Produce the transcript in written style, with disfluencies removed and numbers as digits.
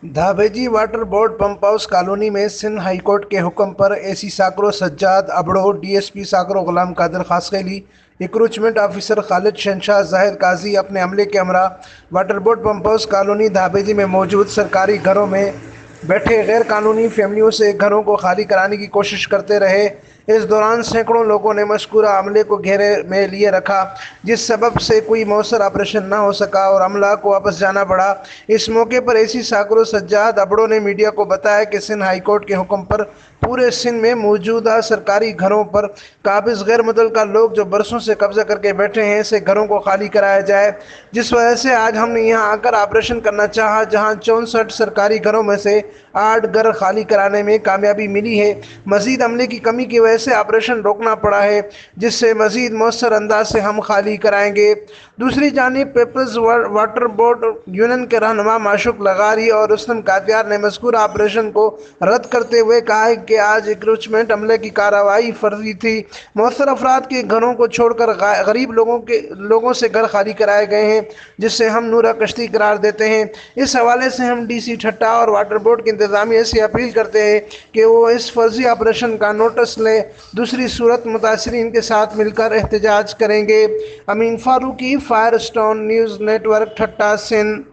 धाबेजी water board pump house colony में Sindh high court के हुक्म पर AC Sakro Sajjad Abro, DSP Sakro Ghulam Qadir Khaskheli, encroachment officer Khalid Shahenshah Zahir Qazi अपने अमले के हमरा water board pump house colony Dhabeji में मौजूद सरकारी घरों में बैठे गैर कानूनी फैमिलियों से घरों को खाली कराने की कोशिश करते रहे। इस दौरान सैकड़ों लोगों ने मशकूरा अमले को घेरे में लिए रखा, जिस सबब से कोई मौसर ऑपरेशन न हो सका और अमला को वापस जाना पड़ा। इस मौके पर एसी साकरो सज्जाद अबड़ो ने मीडिया को बताया कि सिंध हाई कोर्ट के हुक्म पर पूरे सिंध में मौजूदा सरकारी घरों पर काबिज गैर मुतल्लका लोग जो बरसों से कब्जा करके बैठे हैं, ऐसे घरों को खाली कराया जाए, जिस वजह से आज हमने यहाँ आकर ऑपरेशन करना चाहा, जहाँ 64 सरकारी घरों में से 8 घर खाली कराने में कामयाबी मिली है। मजीद अमले की कमी की वजह से ऑपरेशन रोकना पड़ा है, जिससे मजीद मौसर अंदाज से हम खाली कराएंगे। दूसरी जानिब पीपल्स वाटर बोर्ड यूनियन के रहनुमा माशुक लगारी और रुस्तम कादियार ने मज़कूर ऑपरेशन को रद्द करते हुए कहा है कि आज इंक्रोचमेंट अमले की कार्रवाई फर्जी थी। मौसर अफराद के घरों को छोड़कर गरीब लोगों से घर खाली कराए गए हैं, जिससे हम नूरा कश्ती करार देते हैं। इस हवाले से हम DC ठट्टा और वाटर बोर्ड की इंतज़ामिया से अपील करते हैं कि वो इस फर्जी ऑपरेशन का नोटिस ले, दूसरी सूरत मुतासरीन के साथ मिलकर एहतजाज करेंगे। Amin Farooqui, fire stone news network, Thatta, Sindh.